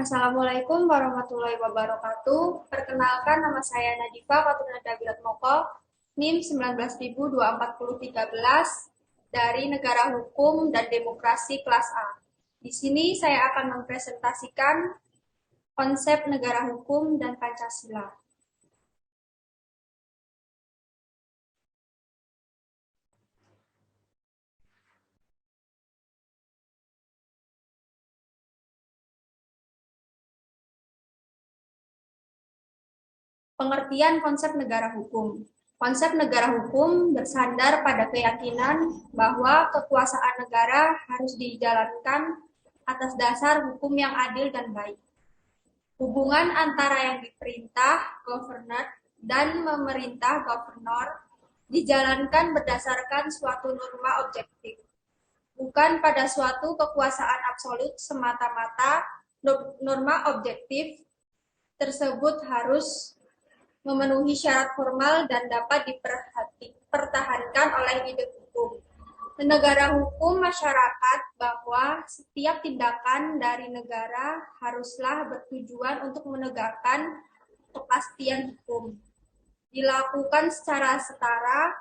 Assalamualaikum warahmatullahi wabarakatuh. Perkenalkan, nama saya Nadifa Fatunada Wiratmoko, NIM 19.24013 dari Negara Hukum dan Demokrasi kelas A. Di sini saya akan mempresentasikan konsep negara hukum dan Pancasila. Pengertian konsep negara hukum. Konsep negara hukum bersandar pada keyakinan bahwa kekuasaan negara harus dijalankan atas dasar hukum yang adil dan baik. Hubungan antara yang diperintah, governor, dan memerintah, governor, dijalankan berdasarkan suatu norma objektif, bukan pada suatu kekuasaan absolut semata-mata. Norma objektif tersebut harus memenuhi syarat formal dan dapat dipertahankan oleh ide hukum. Negara hukum masyarakat bahwa setiap tindakan dari negara haruslah bertujuan untuk menegakkan kepastian hukum, dilakukan secara setara,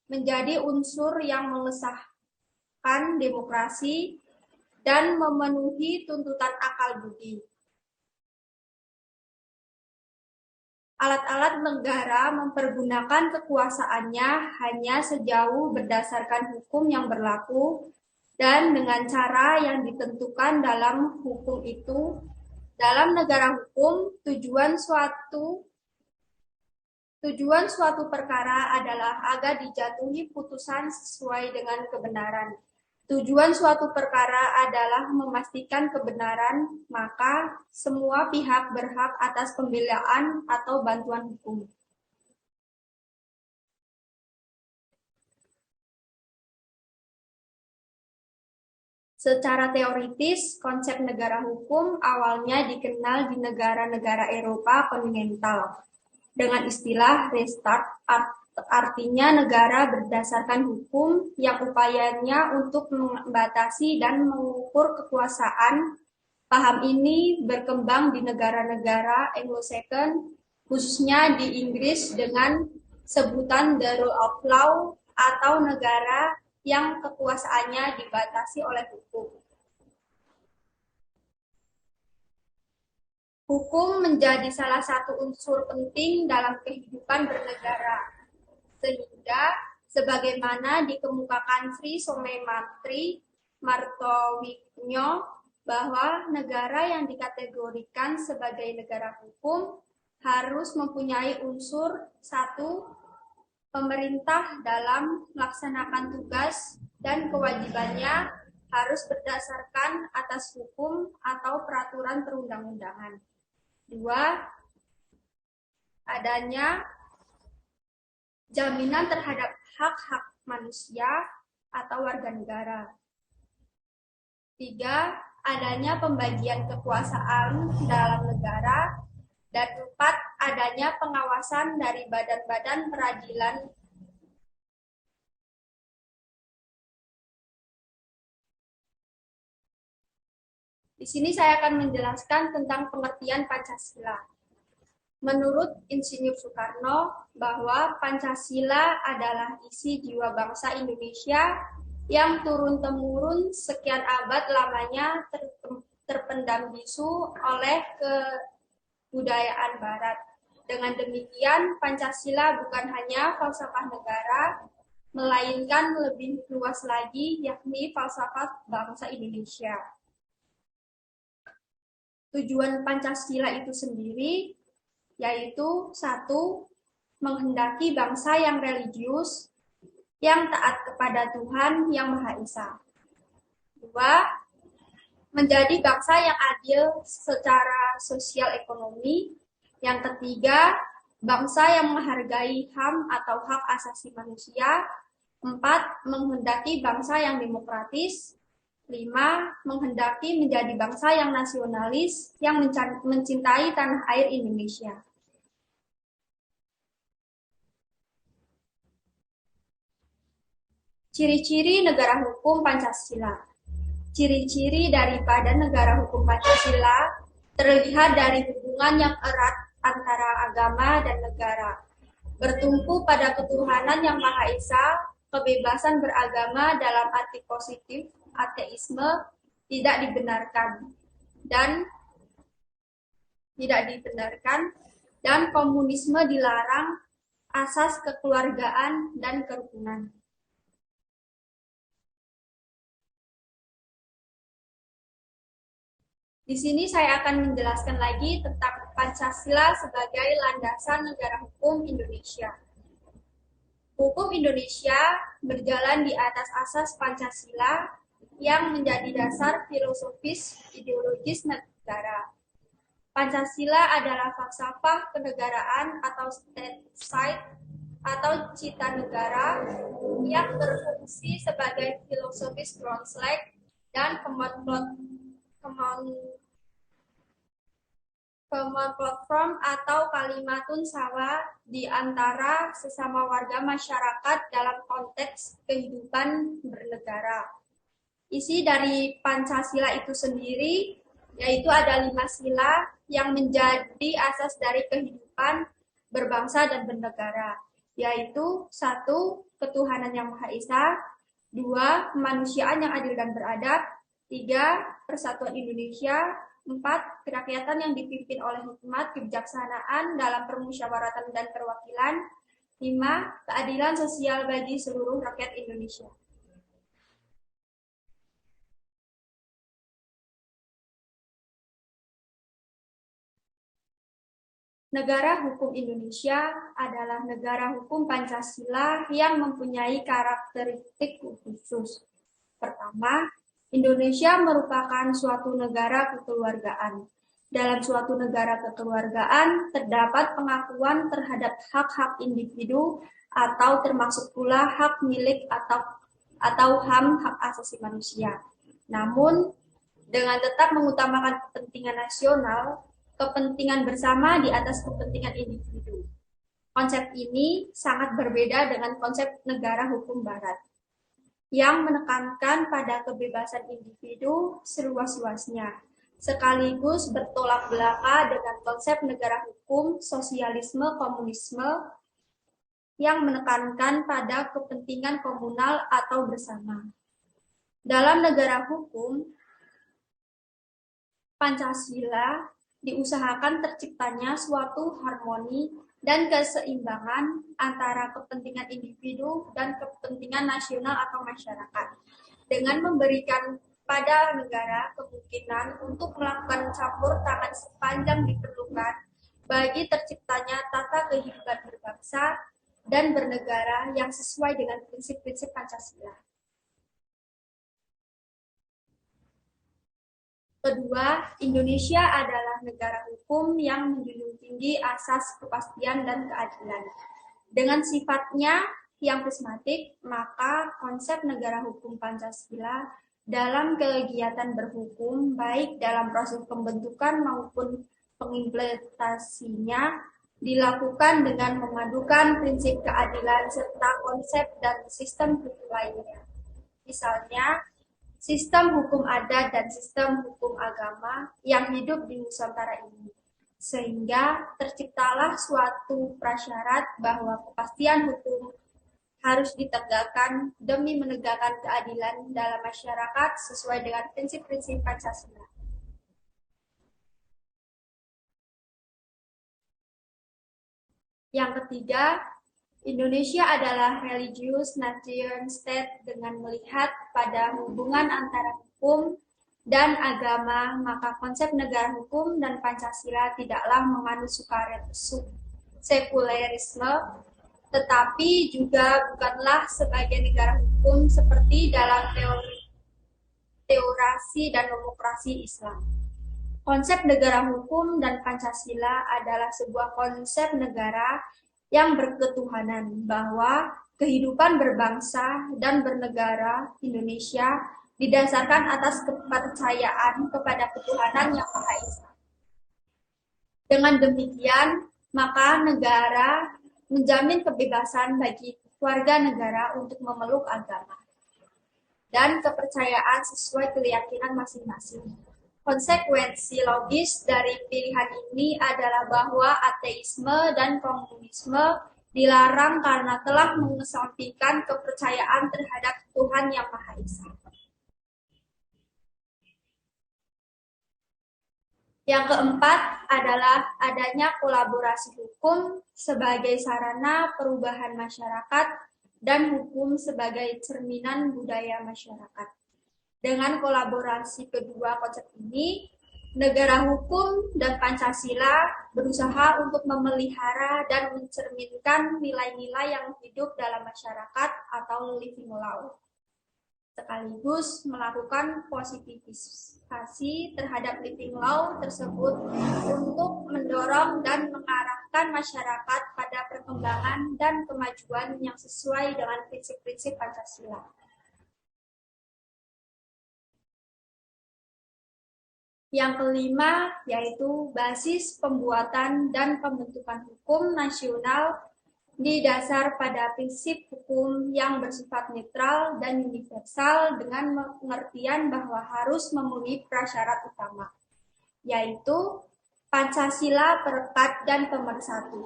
menjadi unsur yang mengesahkan demokrasi, dan memenuhi tuntutan akal budi. Alat-alat negara mempergunakan kekuasaannya hanya sejauh berdasarkan hukum yang berlaku dan dengan cara yang ditentukan dalam hukum itu. Dalam negara hukum, tujuan suatu perkara adalah agar dijatuhi putusan sesuai dengan kebenaran. Tujuan suatu perkara adalah memastikan kebenaran, maka semua pihak berhak atas pembelaan atau bantuan hukum. Secara teoritis, konsep negara hukum awalnya dikenal di negara-negara Eropa kontinental dengan istilah Rechtsstaat, artinya negara berdasarkan hukum yang upayanya untuk membatasi dan mengukur kekuasaan. Paham ini berkembang di negara-negara Anglo-Saxon, khususnya di Inggris dengan sebutan the rule of law atau negara yang kekuasaannya dibatasi oleh hukum. Hukum menjadi salah satu unsur penting dalam kehidupan bernegara, sehingga sebagaimana dikemukakan Sri Somemantri Martowicnyo bahwa negara yang dikategorikan sebagai negara hukum harus mempunyai unsur satu, pemerintah dalam melaksanakan tugas dan kewajibannya harus berdasarkan atas hukum atau peraturan perundang-undangan. Dua, adanya jaminan terhadap hak-hak manusia atau warga negara. Tiga, adanya pembagian kekuasaan dalam negara. Dan empat, adanya pengawasan dari badan-badan peradilan. Di sini saya akan menjelaskan tentang pengertian Pancasila. Menurut Insinyur Soekarno, bahwa Pancasila adalah isi jiwa bangsa Indonesia yang turun-temurun sekian abad lamanya terpendam bisu oleh kebudayaan Barat. Dengan demikian, Pancasila bukan hanya falsafah negara, melainkan lebih luas lagi, yakni falsafah bangsa Indonesia. Tujuan Pancasila itu sendiri yaitu satu, menghendaki bangsa yang religius, yang taat kepada Tuhan Yang Maha Esa. Dua, menjadi bangsa yang adil secara sosial ekonomi. Yang ketiga, bangsa yang menghargai HAM atau hak asasi manusia. Empat, menghendaki bangsa yang demokratis. Lima, menghendaki menjadi bangsa yang nasionalis, yang mencintai tanah air Indonesia. Ciri-ciri negara hukum Pancasila. Ciri-ciri daripada negara hukum Pancasila terlihat dari hubungan yang erat antara agama dan negara. Bertumpu pada ketuhanan yang Maha Esa, kebebasan beragama dalam arti positif, ateisme tidak dibenarkan dan komunisme dilarang, asas kekeluargaan dan kerukunan. Di sini saya akan menjelaskan lagi tentang Pancasila sebagai landasan negara hukum Indonesia. Hukum Indonesia berjalan di atas asas Pancasila yang menjadi dasar filosofis ideologis negara. Pancasila adalah falsafah kenegaraan atau state side atau cita negara yang berfungsi sebagai filosofis translate dan platform atau kalimatun sawa di antara sesama warga masyarakat dalam konteks kehidupan bernegara. Isi dari Pancasila itu sendiri yaitu ada 5 sila yang menjadi asas dari kehidupan berbangsa dan bernegara, yaitu 1. Ketuhanan yang Maha Esa, 2. Kemanusiaan yang adil dan beradab, 3. Persatuan Indonesia, 4. Kerakyatan yang dipimpin oleh hikmat kebijaksanaan dalam permusyawaratan dan perwakilan, 5. Keadilan sosial bagi seluruh rakyat Indonesia. Negara hukum Indonesia adalah negara hukum Pancasila yang mempunyai karakteristik khusus. Pertama, Indonesia merupakan suatu negara kekeluargaan. Dalam suatu negara kekeluargaan, terdapat pengakuan terhadap hak-hak individu atau termasuk pula hak milik atau HAM, hak asasi manusia. Namun, dengan tetap mengutamakan kepentingan nasional, kepentingan bersama di atas kepentingan individu. Konsep ini sangat berbeda dengan konsep negara hukum barat, yang menekankan pada kebebasan individu seluas-luasnya, sekaligus bertolak belakang dengan konsep negara hukum sosialisme komunisme yang menekankan pada kepentingan komunal atau bersama. Dalam negara hukum, Pancasila diusahakan terciptanya suatu harmoni dan keseimbangan antara kepentingan individu dan kepentingan nasional atau masyarakat, dengan memberikan pada negara kemungkinan untuk melakukan campur tangan sepanjang diperlukan bagi terciptanya tata kehidupan berbangsa dan bernegara yang sesuai dengan prinsip-prinsip Pancasila. Kedua, Indonesia adalah negara hukum yang menjunjung tinggi asas kepastian dan keadilan. Dengan sifatnya yang prismatik, maka konsep negara hukum Pancasila dalam kegiatan berhukum, baik dalam proses pembentukan maupun pengimplementasinya, dilakukan dengan memadukan prinsip keadilan serta konsep dan sistem hukum lainnya. Misalnya, sistem hukum adat dan sistem hukum agama yang hidup di Nusantara ini. Sehingga terciptalah suatu prasyarat bahwa kepastian hukum harus ditegakkan demi menegakkan keadilan dalam masyarakat sesuai dengan prinsip-prinsip Pancasila. Yang ketiga, Indonesia adalah religious nation state. Dengan melihat pada hubungan antara hukum dan agama, maka konsep negara hukum dan Pancasila tidaklah mengandung sekulerisme, tetapi juga bukanlah sebagai negara hukum seperti dalam teorasi dan demokrasi Islam. Konsep negara hukum dan Pancasila adalah sebuah konsep negara yang berketuhanan, bahwa kehidupan berbangsa dan bernegara Indonesia didasarkan atas kepercayaan kepada ketuhanan yang Maha Esa. Dengan demikian, maka negara menjamin kebebasan bagi warga negara untuk memeluk agama dan kepercayaan sesuai keyakinan masing-masing. Konsekuensi logis dari pilihan ini adalah bahwa ateisme dan komunisme dilarang karena telah mengesampingkan kepercayaan terhadap Tuhan Yang Maha Esa. Yang keempat adalah adanya kolaborasi hukum sebagai sarana perubahan masyarakat dan hukum sebagai cerminan budaya masyarakat. Dengan kolaborasi kedua konsep ini, negara hukum dan Pancasila berusaha untuk memelihara dan mencerminkan nilai-nilai yang hidup dalam masyarakat atau living law, sekaligus melakukan positivisasi terhadap living law tersebut untuk mendorong dan mengarahkan masyarakat pada perkembangan dan kemajuan yang sesuai dengan prinsip-prinsip Pancasila. Yang kelima, yaitu basis pembuatan dan pembentukan hukum nasional didasar pada prinsip hukum yang bersifat netral dan universal dengan pengertian bahwa harus memenuhi prasyarat utama, yaitu Pancasila, Perekat, dan Pemersatu,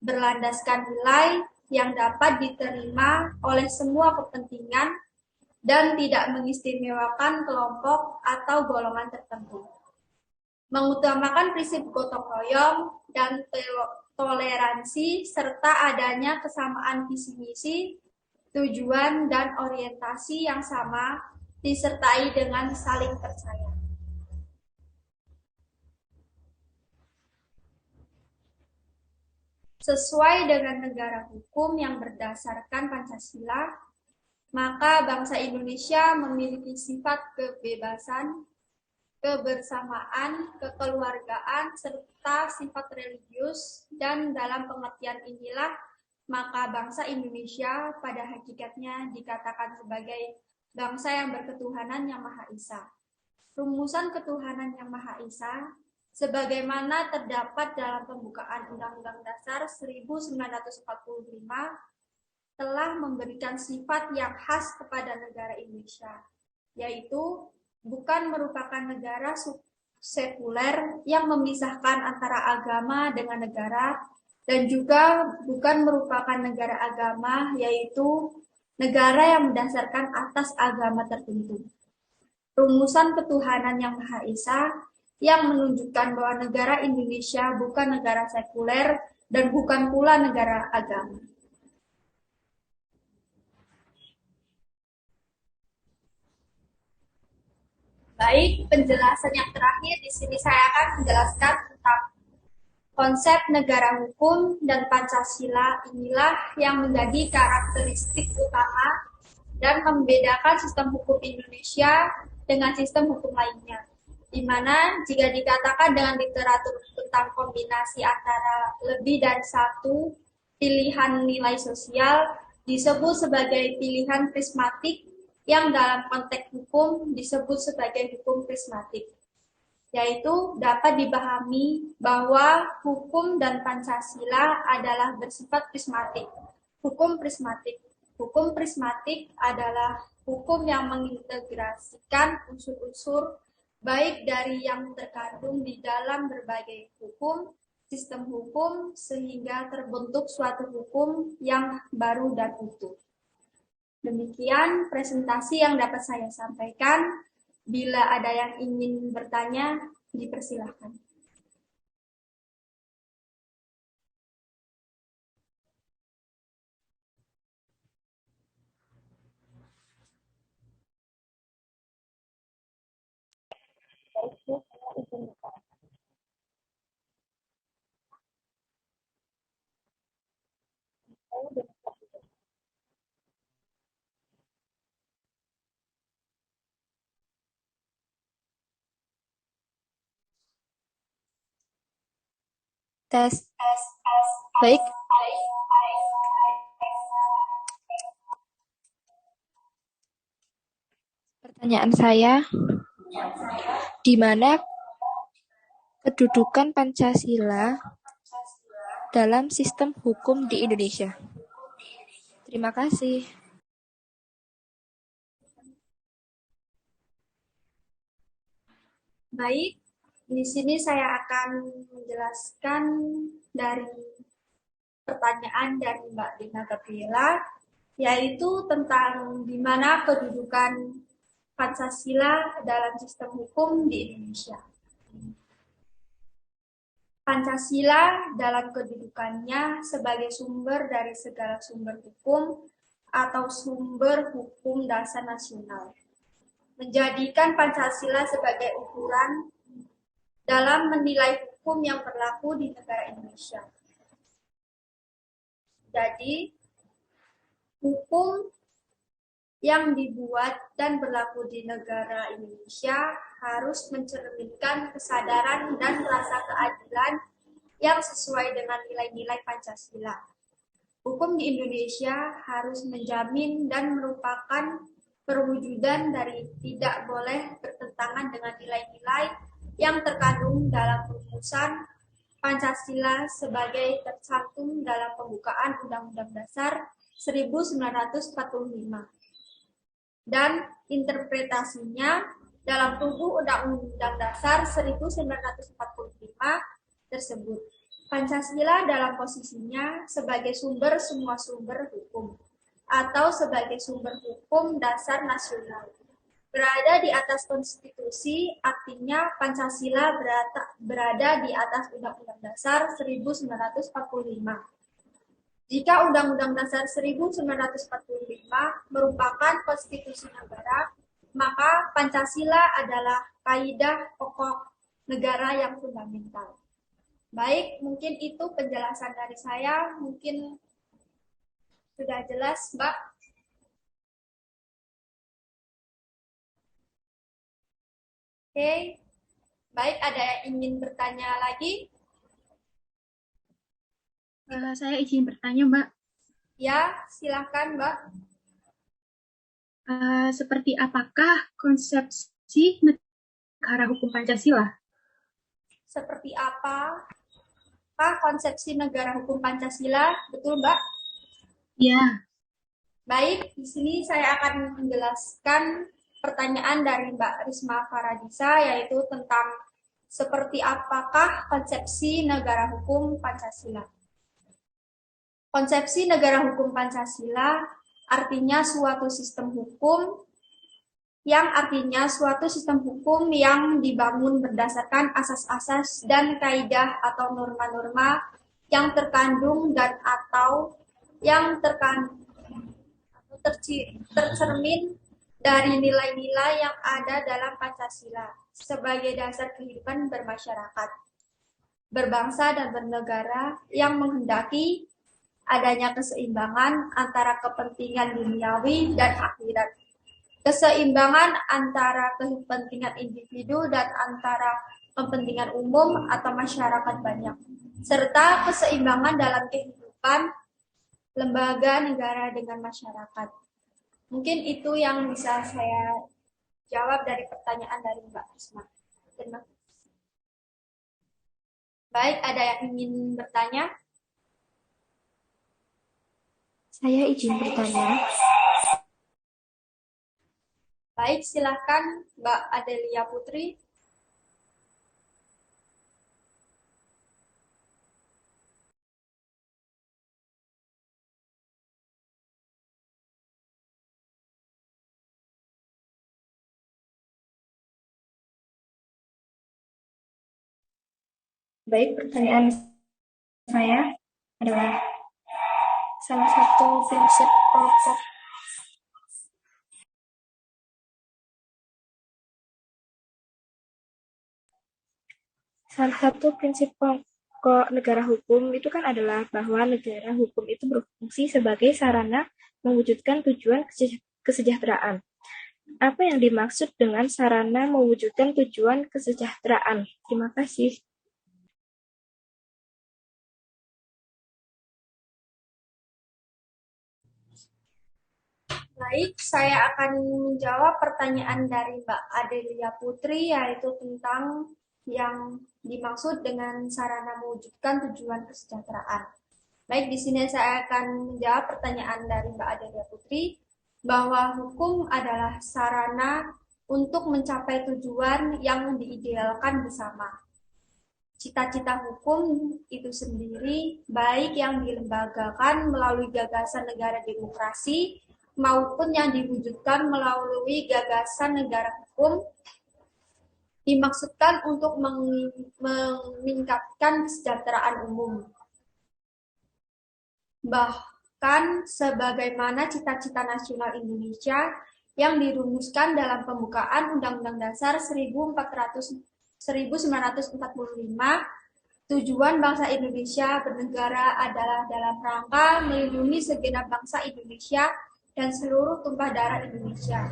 berlandaskan nilai yang dapat diterima oleh semua kepentingan dan tidak mengistimewakan kelompok atau golongan tertentu. Mengutamakan prinsip gotong royong dan toleransi serta adanya kesamaan visi misi, tujuan, dan orientasi yang sama disertai dengan saling percaya. Sesuai dengan negara hukum yang berdasarkan Pancasila, maka bangsa Indonesia memiliki sifat kebebasan, kebersamaan, kekeluargaan, serta sifat religius, dan dalam pengertian inilah, maka bangsa Indonesia pada hakikatnya dikatakan sebagai bangsa yang berketuhanan yang Maha Esa. Rumusan ketuhanan yang Maha Esa, sebagaimana terdapat dalam pembukaan Undang-Undang Dasar 1945, telah memberikan sifat yang khas kepada negara Indonesia, yaitu bukan merupakan negara sekuler yang memisahkan antara agama dengan negara, dan juga bukan merupakan negara agama, yaitu negara yang mendasarkan atas agama tertentu. Rumusan ketuhanan yang Maha Esa yang menunjukkan bahwa negara Indonesia bukan negara sekuler dan bukan pula negara agama. Baik, penjelasan yang terakhir di sini saya akan menjelaskan tentang konsep negara hukum dan Pancasila. Inilah yang menjadi karakteristik utama dan membedakan sistem hukum Indonesia dengan sistem hukum lainnya. Di mana jika dikatakan dengan literatur tentang kombinasi antara lebih dari satu pilihan nilai sosial disebut sebagai pilihan prismatik, yang dalam konteks hukum disebut sebagai hukum prismatik, yaitu dapat dipahami bahwa hukum dan Pancasila adalah bersifat prismatik. Hukum prismatik adalah hukum yang mengintegrasikan unsur-unsur baik dari yang terkandung di dalam berbagai hukum, sistem hukum, sehingga terbentuk suatu hukum yang baru dan utuh. Demikian presentasi yang dapat saya sampaikan. Bila ada yang ingin bertanya, dipersilahkan. Tes. Baik. Pertanyaan saya, di mana kedudukan Pancasila dalam sistem hukum di Indonesia? Terima kasih. Baik, di sini saya akan menjelaskan dari pertanyaan dari Mbak Dina Gabriela, yaitu tentang di mana kedudukan Pancasila dalam sistem hukum di Indonesia. Pancasila dalam kedudukannya sebagai sumber dari segala sumber hukum atau sumber hukum dasar nasional, menjadikan Pancasila sebagai ukuran dalam menilai hukum yang berlaku di negara Indonesia. Jadi, hukum yang dibuat dan berlaku di negara Indonesia harus mencerminkan kesadaran dan rasa keadilan yang sesuai dengan nilai-nilai Pancasila. Hukum di Indonesia harus menjamin dan merupakan perwujudan dari tidak boleh bertentangan dengan nilai-nilai yang terkandung dalam rumusan Pancasila sebagai tercantum dalam pembukaan Undang-Undang Dasar 1945 dan interpretasinya dalam tubuh Undang-Undang Dasar 1945 tersebut. Pancasila dalam posisinya sebagai sumber semua sumber hukum atau sebagai sumber hukum dasar nasional. Berada di atas konstitusi artinya Pancasila berada di atas Undang-Undang Dasar 1945. Jika Undang-Undang Dasar 1945 merupakan konstitusi negara, maka Pancasila adalah kaidah pokok negara yang fundamental. Baik, mungkin itu penjelasan dari saya. Mungkin sudah jelas, Mbak. Oke, baik, ada yang ingin bertanya lagi? Saya izin bertanya, Mbak. Ya, silakan, Mbak. Seperti apakah konsepsi negara hukum Pancasila? Seperti apa konsepsi negara hukum Pancasila? Betul, Mbak? Ya. Baik, di sini saya akan menjelaskan pertanyaan dari Mbak Risma Faradisa, yaitu tentang seperti apakah konsepsi negara hukum Pancasila. Konsepsi negara hukum Pancasila artinya suatu sistem hukum yang dibangun berdasarkan asas-asas dan kaidah atau norma-norma yang terkandung dan atau yang tercermin dari nilai-nilai yang ada dalam Pancasila sebagai dasar kehidupan bermasyarakat, berbangsa dan bernegara yang menghendaki adanya keseimbangan antara kepentingan duniawi dan akhirat, keseimbangan antara kepentingan individu dan antara kepentingan umum atau masyarakat banyak, serta keseimbangan dalam kehidupan lembaga negara dengan masyarakat. Mungkin itu yang bisa saya jawab dari pertanyaan dari Mbak Risma. Terima kasih. Baik, ada yang ingin bertanya? Saya izin bertanya. Baik, silakan Mbak Adelia Putri. Baik, pertanyaan saya adalah salah satu prinsip pokok negara hukum itu kan adalah bahwa negara hukum itu berfungsi sebagai sarana mewujudkan tujuan kesejahteraan. Apa yang dimaksud dengan sarana mewujudkan tujuan kesejahteraan? Terima kasih. Baik, saya akan menjawab pertanyaan dari Mbak Adelia Putri, yaitu tentang yang dimaksud dengan sarana mewujudkan tujuan kesejahteraan. Baik, di sini saya akan menjawab pertanyaan dari Mbak Adelia Putri, bahwa hukum adalah sarana untuk mencapai tujuan yang diidealkan bersama. Cita-cita hukum itu sendiri, baik yang dilembagakan melalui gagasan negara demokrasi maupun yang diwujudkan melalui gagasan negara hukum, dimaksudkan untuk meningkatkan kesejahteraan umum. Bahkan sebagaimana cita-cita nasional Indonesia yang dirumuskan dalam pembukaan Undang-Undang Dasar 1945, tujuan bangsa Indonesia bernegara adalah dalam rangka melindungi segenap bangsa Indonesia dan seluruh tumpah darah Indonesia,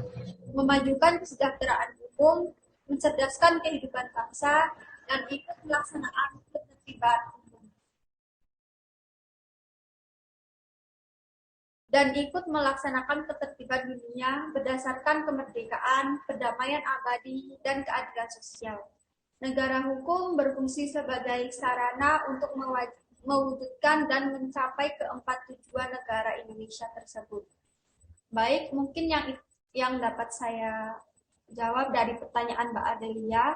memajukan kesejahteraan umum, mencerdaskan kehidupan bangsa, dan ikut melaksanakan ketertiban umum. Dan ikut melaksanakan ketertiban dunia berdasarkan kemerdekaan, perdamaian abadi, dan keadilan sosial. Negara hukum berfungsi sebagai sarana untuk mewujudkan dan mencapai keempat tujuan negara Indonesia tersebut. Baik, mungkin yang dapat saya jawab dari pertanyaan Mbak Adelia.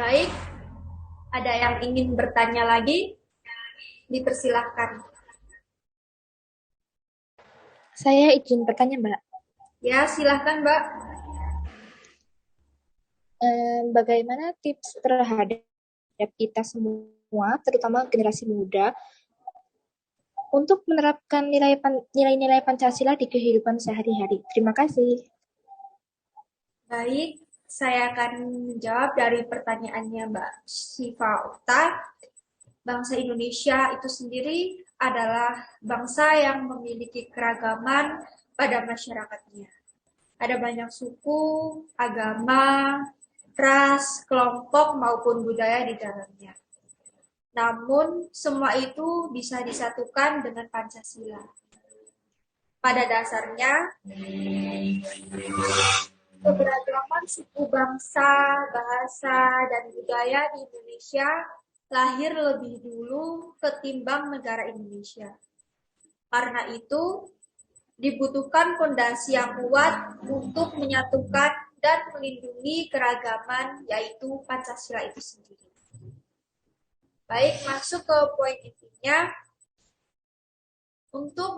Baik, ada yang ingin bertanya lagi? Dipersilahkan. Saya izin bertanya, Mbak. Ya, silahkan Mbak. Bagaimana tips terhadap kita semua, terutama generasi muda, untuk menerapkan nilai-nilai Pancasila di kehidupan sehari-hari? Terima kasih. Baik, saya akan menjawab dari pertanyaannya Mbak Syifa Okta. Bangsa Indonesia itu sendiri adalah bangsa yang memiliki keragaman pada masyarakatnya. Ada banyak suku, agama, ras, kelompok, maupun budaya di dalamnya. Namun, semua itu bisa disatukan dengan Pancasila. Pada dasarnya, keberagaman suku bangsa, bahasa, dan budaya di Indonesia lahir lebih dulu ketimbang negara Indonesia. Karena itu, dibutuhkan fondasi yang kuat untuk menyatukan dan melindungi keragaman, yaitu Pancasila itu sendiri. Baik, masuk ke poin intinya. Untuk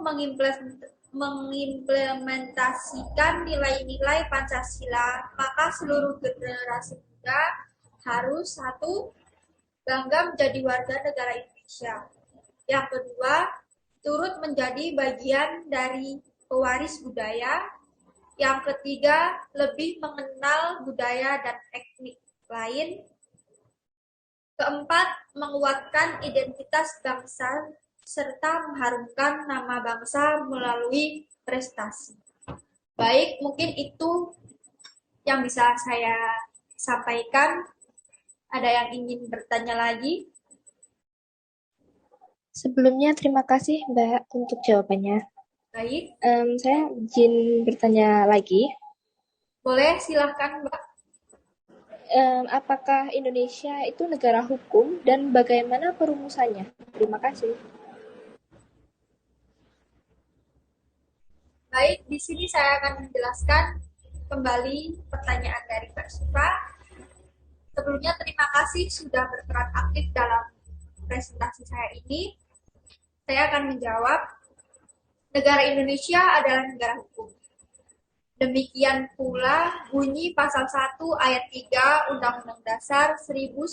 mengimplementasikan nilai-nilai Pancasila, maka seluruh generasi muda harus satu, bangga menjadi warga negara Indonesia. Yang kedua, turut menjadi bagian dari pewaris budaya. Yang ketiga, lebih mengenal budaya dan etnik lain. Keempat, menguatkan identitas bangsa serta mengharumkan nama bangsa melalui prestasi. Baik, mungkin itu yang bisa saya sampaikan. Ada yang ingin bertanya lagi? Sebelumnya, terima kasih Mbak untuk jawabannya. Baik. Saya izin bertanya lagi. Boleh, silahkan Mbak. Apakah Indonesia itu negara hukum dan bagaimana perumusannya? Terima kasih. Baik, di sini saya akan menjelaskan kembali pertanyaan dari Mbak Syifa. Sebelumnya terima kasih sudah berperan aktif dalam presentasi saya ini. Saya akan menjawab, negara Indonesia adalah negara hukum. Demikian pula bunyi pasal 1 ayat 3 Undang-Undang Dasar 1945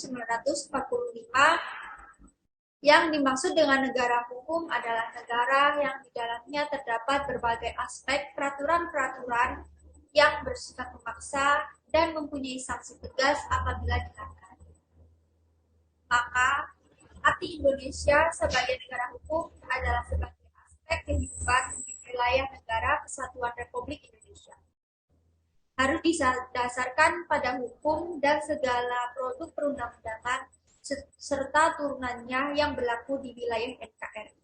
yang dimaksud dengan negara hukum adalah negara yang di dalamnya terdapat berbagai aspek peraturan-peraturan yang bersifat memaksa dan mempunyai sanksi tegas apabila dilanggar. Maka, arti Indonesia sebagai negara hukum adalah sebagai aspek kehidupan di wilayah negara Kesatuan Republik Indonesia. Harus didasarkan pada hukum dan segala produk perundang-undangan serta turunannya yang berlaku di wilayah NKRI.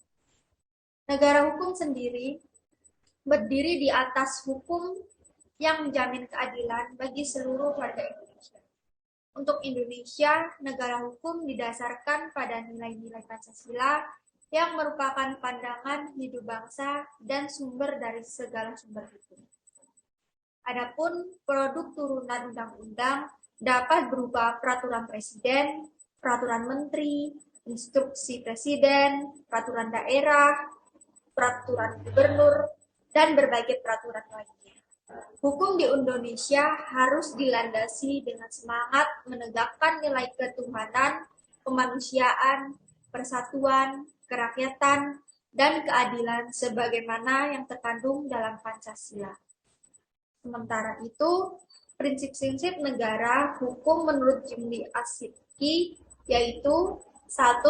Negara hukum sendiri berdiri di atas hukum yang menjamin keadilan bagi seluruh warga Indonesia. Untuk Indonesia, negara hukum didasarkan pada nilai-nilai Pancasila yang merupakan pandangan hidup bangsa dan sumber dari segala sumber hukum. Adapun produk turunan undang-undang dapat berupa peraturan presiden, peraturan menteri, instruksi presiden, peraturan daerah, peraturan gubernur, dan berbagai peraturan lainnya. Hukum di Indonesia harus dilandasi dengan semangat menegakkan nilai ketuhanan, kemanusiaan, persatuan, kerakyatan, dan keadilan sebagaimana yang terkandung dalam Pancasila. Sementara itu, prinsip-prinsip negara hukum menurut Jimli Asiki yaitu 1.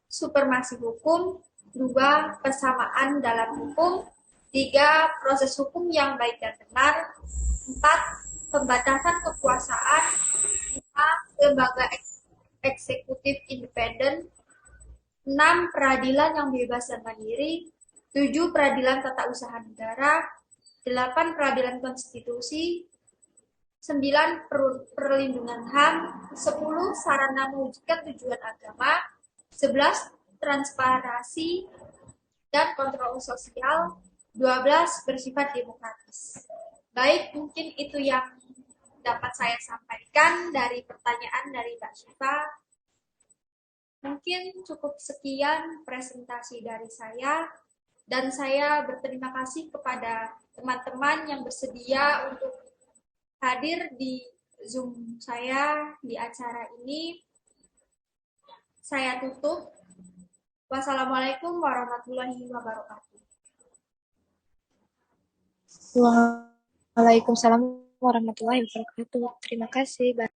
Supremasi hukum, 2. Persamaan dalam hukum, 3. Proses hukum yang baik dan benar, 4. Pembatasan kekuasaan, 5. Lembaga eksekutif independen, 6. Peradilan yang bebas dan mandiri, 7. Peradilan tata usaha negara, 8. Peradilan konstitusi, 9. Perlindungan HAM, 10. Sarana mewujudkan tujuan agama, 11. Transparansi dan kontrol sosial, 12. Bersifat demokratis. Baik, mungkin itu yang dapat saya sampaikan dari pertanyaan dari Mbak Syifa. Mungkin cukup sekian presentasi dari saya, dan saya berterima kasih kepada teman-teman yang bersedia untuk hadir di Zoom saya di acara ini. Saya tutup. Wassalamualaikum warahmatullahi wabarakatuh. Waalaikumsalam warahmatullahi wabarakatuh. Terima kasih, Mbak.